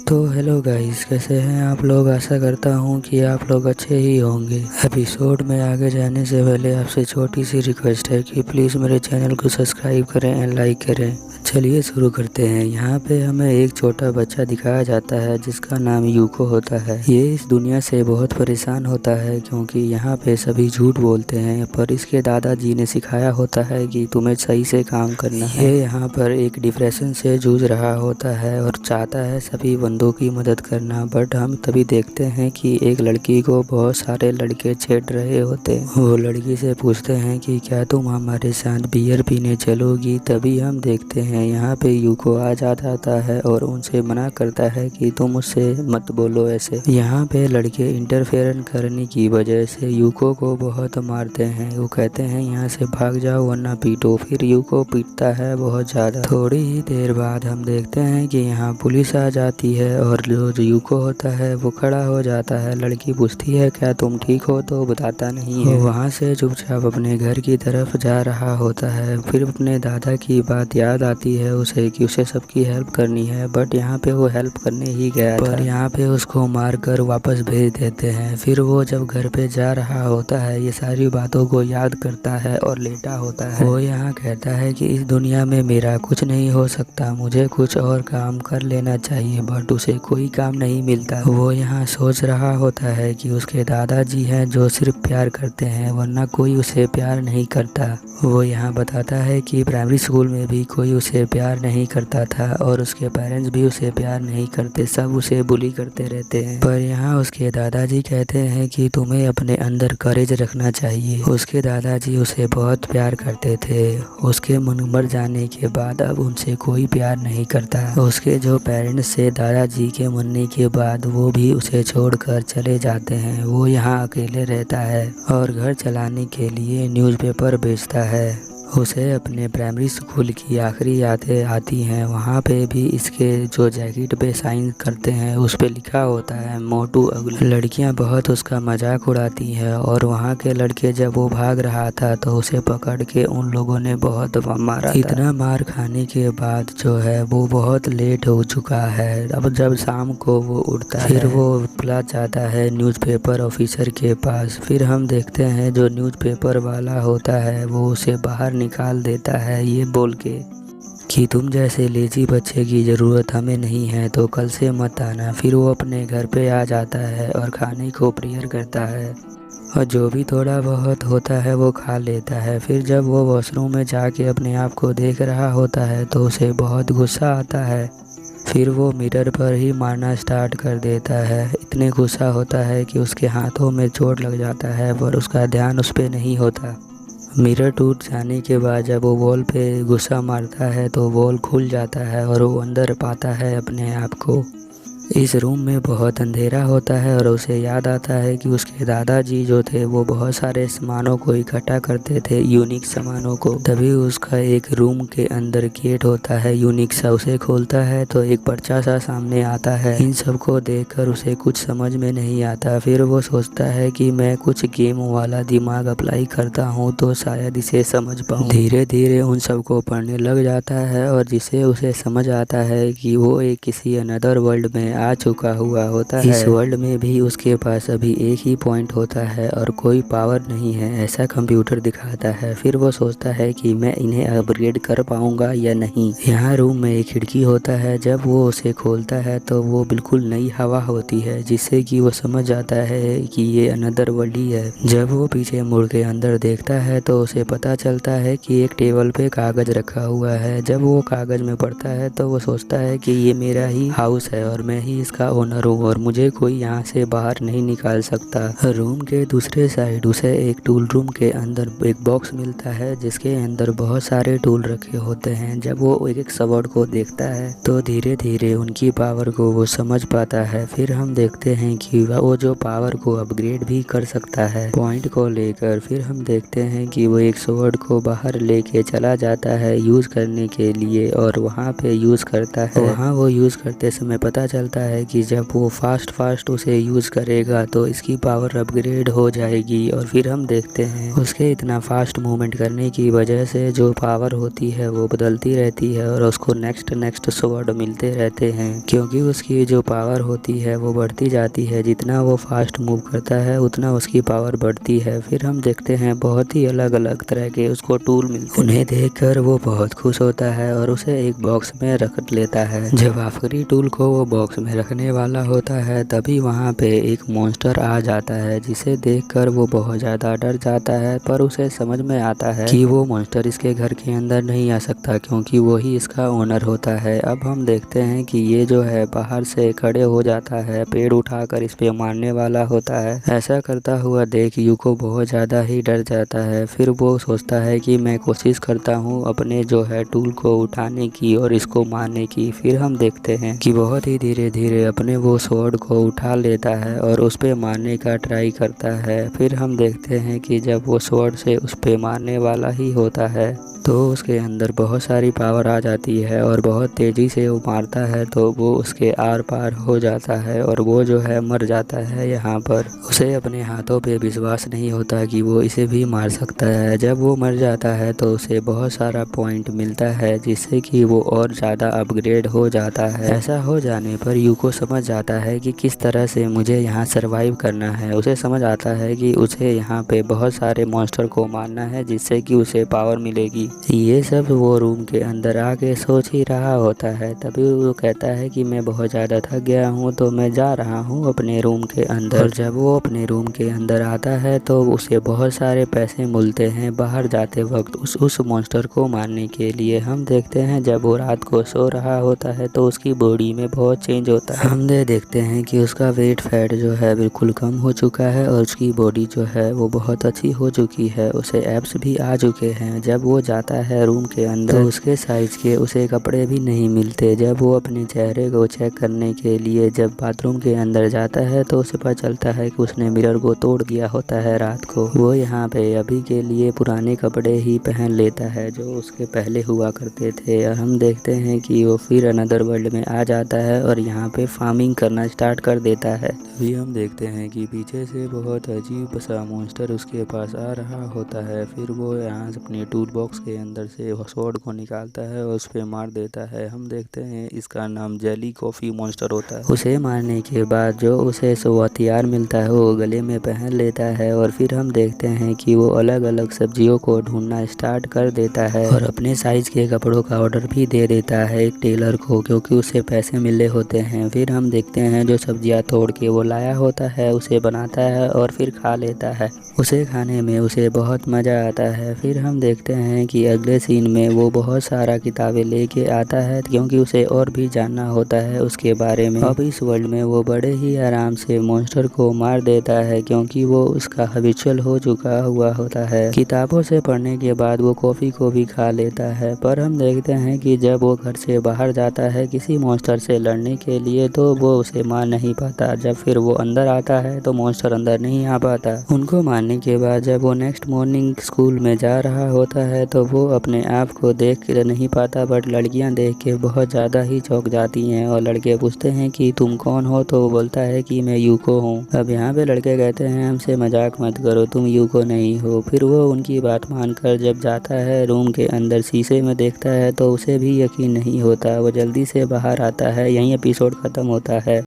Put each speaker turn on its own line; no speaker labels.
तो hello guys, कैसे हैं आप लोग। आशा करता हूं कि आप लोग अच्छे ही होंगे। एपिसोड में आगे जाने से पहले आपसे छोटी सी रिक्वेस्ट है कि प्लीज़ मेरे चैनल को सब्सक्राइब करें एंड लाइक करें। चलिए शुरू करते हैं। यहाँ पे हमें एक छोटा बच्चा दिखाया जाता है जिसका नाम यूको होता है। ये इस दुनिया से बहुत परेशान होता है क्योंकि यहाँ पे सभी झूठ बोलते हैं, पर इसके दादाजी ने सिखाया होता है कि तुम्हें सही से काम करना है। ये यहाँ पर एक डिप्रेशन से जूझ रहा होता है और चाहता है सभी बंदों की मदद करना, बट हम तभी देखते हैं कि एक लड़की को बहुत सारे लड़के छेड़ रहे होते हैं। वो लड़की से पूछते हैं कि क्या तुम हमारे साथ बियर पीने चलोगी। तभी हम देखते हैं यहाँ पे यूको आ जाता है और उनसे मना करता है कि तुम उससे मत बोलो ऐसे। यहाँ पे लड़के इंटरफेयर करने की वजह से यूको को बहुत मारते हैं। वो कहते हैं यहाँ से भाग जाओ वरना पीटो। फिर यूको पीटता है बहुत ज़्यादा। थोड़ी ही देर बाद हम देखते हैं कि यहाँ पुलिस आ जाती है और जो यूको होता है वो खड़ा हो जाता है। लड़की पूछती है क्या तुम ठीक हो, तो बताता नहीं है। वहाँ से चुपचाप अपने घर की तरफ जा रहा होता है। फिर अपने दादा की बात याद आती है उसे कि उसे सबकी हेल्प करनी है, बट यहाँ पे वो हेल्प करने ही गया था, पर यहाँ पे उसको मार कर वापस भेज देते हैं। फिर वो जब घर पे जा रहा होता है ये सारी बातों को याद करता है और लेटा होता है। वो यहाँ कहता है कि इस दुनिया में मेरा कुछ नहीं हो सकता, मुझे कुछ और काम कर लेना चाहिए, बट उसे कोई काम नहीं मिलता। वो यहाँ सोच रहा होता है कि उसके दादाजी हैं जो सिर्फ प्यार करते हैं वरना कोई उसे प्यार नहीं करता। वो यहाँ बताता है कि प्राइमरी स्कूल में भी कोई उसे प्यार नहीं करता था और उसके पेरेंट्स भी उसे प्यार नहीं करते, सब उसे बुली करते रहते हैं। पर यहाँ उसके दादाजी कहते हैं कि तुम्हें अपने अंदर करेज रखना चाहिए। उसके दादाजी उसे बहुत प्यार करते थे। उसके मर जाने के बाद अब उनसे कोई प्यार नहीं करता। उसके जो पेरेंट्स से दादाजी के मरने के बाद वो भी उसे छोड़कर चले जाते हैं। वो यहाँ अकेले रहता है और घर चलाने के लिए न्यूज़पेपर बेचता है। उसे अपने प्राइमरी स्कूल की आखिरी यादें आती हैं। वहाँ पे भी इसके जो जैकेट पे साइन करते हैं उस पे लिखा होता है मोटू अगली। लड़कियाँ बहुत उसका मजाक उड़ाती हैं और वहाँ के लड़के जब वो भाग रहा था तो उसे पकड़ के उन लोगों ने बहुत मारा था। इतना मार खाने के बाद जो है वो बहुत लेट हो चुका है। अब जब शाम को वो उठता है फिर वो बुला जाता है न्यूज़पेपर ऑफिसर के पास। फिर हम देखते हैं जो न्यूज़पेपर वाला होता है वो उसे बाहर निकाल देता है ये बोल के कि तुम जैसे लेजी बच्चे की ज़रूरत हमें नहीं है, तो कल से मत आना। फिर वो अपने घर पे आ जाता है और खाने को प्रेयर करता है और जो भी थोड़ा बहुत होता है वो खा लेता है। फिर जब वो वॉशरूम में जाके अपने आप को देख रहा होता है तो उसे बहुत गुस्सा आता है। फिर वो मिरर पर ही मारना स्टार्ट कर देता है। इतने गुस्सा होता है कि उसके हाथों में चोट लग जाता है पर उसका ध्यान उस पर नहीं होता। मिरर टूट जाने के बाद जब वो वॉल पे गुस्सा मारता है तो वॉल खुल जाता है और वो अंदर पाता है अपने आप को। इस रूम में बहुत अंधेरा होता है और उसे याद आता है कि उसके दादाजी जो थे वो बहुत सारे सामानों को इकट्ठा करते थे, यूनिक सामानों को। तभी उसका एक रूम के अंदर गेट होता है यूनिक सा, उसे खोलता है तो एक पर्चा सा सामने आता है। इन सब को देखकर उसे कुछ समझ में नहीं आता। फिर वो सोचता है कि मैं कुछ गेम वाला दिमाग अप्लाई करता हूँ तो शायद इसे समझ पाऊँ। धीरे धीरे उन सबको पढ़ने लग जाता है और जिसे उसे समझ आता है कि वो एक किसी अनदर वर्ल्ड में आ चुका हुआ होता है। इस वर्ल्ड में भी उसके पास अभी एक ही पॉइंट होता है और कोई पावर नहीं है, ऐसा कंप्यूटर दिखाता है। फिर वो सोचता है कि मैं इन्हें अपग्रेड कर पाऊंगा या नहीं। यहाँ रूम में एक खिड़की होता है, जब वो उसे खोलता है तो वो बिल्कुल नई हवा होती है जिससे कि वो समझ जाता है कि ये अनदर वर्ल्ड ही है। जब वो पीछे मुड़ के अंदर देखता है तो उसे पता चलता है कि एक टेबल पे कागज रखा हुआ है। जब वो कागज में पढ़ता है तो वो सोचता है कि ये मेरा ही हाउस है और मैं ही इसका ओनर हूँ और मुझे कोई यहाँ से बाहर नहीं निकाल सकता। रूम के दूसरे साइड उसे एक टूल रूम के अंदर एक बॉक्स मिलता है जिसके अंदर बहुत सारे टूल रखे होते हैं। जब वो एक एक स्वॉर्ड को देखता है तो धीरे धीरे उनकी पावर को वो समझ पाता है। फिर हम देखते हैं कि वो जो पावर को अपग्रेड भी कर सकता है पॉइंट को लेकर। फिर हम देखते हैं कि वो एक स्वॉर्ड को बाहर लेके चला जाता है यूज करने के लिए और वहाँ पे यूज करता है। वहाँ वो यूज करते समय पता चलता बोलता है कि जब वो फास्ट उसे यूज़ करेगा तो इसकी पावर अपग्रेड हो जाएगी। और फिर हम देखते हैं उसके इतना फास्ट मूवमेंट करने की वजह से जो पावर होती है वो बदलती रहती है और उसको नेक्स्ट स्वॉर्ड मिलते रहते हैं, क्योंकि उसकी जो पावर होती है वो बढ़ती जाती है। जितना वो फास्ट मूव करता है उतना उसकी पावर बढ़ती है। फिर हम देखते हैं बहुत ही अलग अलग तरह के उसको टूल मिलते हैं। उन्हें देखकर वो बहुत खुश होता है और उसे एक बॉक्स में रख लेता है। जब आखिरी टूल को वो बॉक्स में रखने वाला होता है तभी वहाँ पे एक मॉन्स्टर आ जाता है, जिसे देखकर वो बहुत ज़्यादा डर जाता है। पर उसे समझ में आता है कि वो मॉन्स्टर इसके घर के अंदर नहीं आ सकता, क्योंकि वो ही इसका ओनर होता है। अब हम देखते हैं कि ये जो है बाहर से खड़े हो जाता है, पेड़ उठाकर इस पे मारने वाला होता है। ऐसा करता हुआ देख यूको बहुत ज़्यादा ही डर जाता है। फिर वो सोचता है कि मैं कोशिश करता हूँ अपने जो है टूल को उठाने की और इसको मारने की। फिर हम देखते हैं कि बहुत ही धीरे धीरे अपने वो स्वॉर्ड को उठा लेता है और उस पे मारने का ट्राई करता है। फिर हम देखते हैं कि जब वो स्वॉर्ड से उस पे मारने वाला ही होता है तो उसके अंदर बहुत सारी पावर आ जाती है और बहुत तेज़ी से वो मारता है तो वो उसके आर पार हो जाता है और वो जो है मर जाता है। यहाँ पर उसे अपने हाथों पे विश्वास नहीं होता कि वो इसे भी मार सकता है। जब वो मर जाता है तो उसे बहुत सारा पॉइंट मिलता है, जिससे कि वो और ज़्यादा अपग्रेड हो जाता है। ऐसा हो जाने पर यूको समझ जाता है कि किस तरह से मुझे यहाँ सरवाइव करना है। उसे समझ आता है कि उसे यहाँ पे बहुत सारे मॉन्स्टर को मारना है, जिससे कि उसे पावर मिलेगी। ये सब वो रूम के अंदर आके सोच ही रहा होता है। तभी वो कहता है कि मैं बहुत ज़्यादा थक गया हूँ तो मैं जा रहा हूँ अपने रूम के अंदर। और जब वो अपने रूम के अंदर आता है तो उसे बहुत सारे पैसे मिलते हैं बाहर जाते वक्त उस मॉन्स्टर को मारने के लिए। हम देखते हैं जब वो रात को सो रहा होता है तो उसकी बॉडी में बहुत चेंज होता है। हम देखते हैं कि उसका वेट फैट जो है बिल्कुल कम हो चुका है और उसकी बॉडी जो है वो बहुत अच्छी हो चुकी है। उसे एब्स भी आ चुके हैं। जब वो जाता है रूम के अंदर तो उसके साइज के उसे कपड़े भी नहीं मिलते। जब वो अपने चेहरे को चेक करने के लिए जब बाथरूम के अंदर जाता है तो उसे पता चलता है कि उसने मिरर को तोड़ दिया होता है रात को। वो यहाँ पे अभी के लिए पुराने कपड़े ही पहन लेता है जो उसके पहले हुआ करते थे। और हम देखते हैं कि वो फिर अनदर वर्ल्ड में आ जाता है और यहाँ पे फार्मिंग करना स्टार्ट कर देता है। तभी हम देखते हैं कि पीछे से बहुत अजीब सा मॉन्स्टर उसके पास आ रहा होता है। फिर वो यहाँ से अपने टूल बॉक्स के अंदर से स्वॉर्ड को निकालता है और उस पर मार देता है। हम देखते हैं इसका नाम जेली कॉफ़ी मॉन्स्टर होता है। उसे मारने के बाद जो उसे सो हथियार मिलता है वो गले में पहन लेता है और फिर हम देखते हैं कि वो अलग अलग सब्जियों को ढूंढना स्टार्ट कर देता है और अपने साइज के कपड़ों का ऑर्डर भी दे देता है एक टेलर को, क्योंकि उसे पैसे मिले होते हैं। फिर हम देखते हैं जो सब्जियां तोड़ के वो लाया होता है उसे बनाता है और फिर खा लेता है। उसे खाने में उसे बहुत मज़ा आता है। फिर हम देखते हैं कि अगले सीन में वो बहुत सारा किताबें लेके आता है, क्योंकि उसे और भी जानना होता है उसके बारे में। अब इस वर्ल्ड में वो बड़े ही आराम से मॉन्स्टर को मार देता है, क्योंकि वो उसका हैबिचुअल हो चुका हुआ होता है। किताबों से पढ़ने के बाद वो कॉफ़ी को भी खा लेता है। पर हम देखते हैं कि जब वो घर से बाहर जाता है किसी मॉन्स्टर से लड़ने के लिए तो वो उसे मार नहीं पाता। जब फिर वो अंदर आता है तो मॉन्स्टर अंदर नहीं आ पाता। उनको मारने के बाद जब वो नेक्स्ट मॉर्निंग स्कूल में जा रहा होता है तो वो अपने आप को देख नहीं पाता, बट लड़कियां देख के बहुत ज़्यादा ही चौंक जाती हैं। और लड़के पूछते हैं कि तुम कौन हो, तो वो बोलता है कि मैं यूको हूँ। अब यहाँ पे लड़के कहते हैं हमसे मजाक मत करो, तुम यूको नहीं हो। फिर वो उनकी बात मानकर जब जाता है रूम के अंदर शीशे में देखता है तो उसे भी यकीन नहीं होता। वो जल्दी से बाहर आता है। यहीं एपिसोड ख़त्म होता है।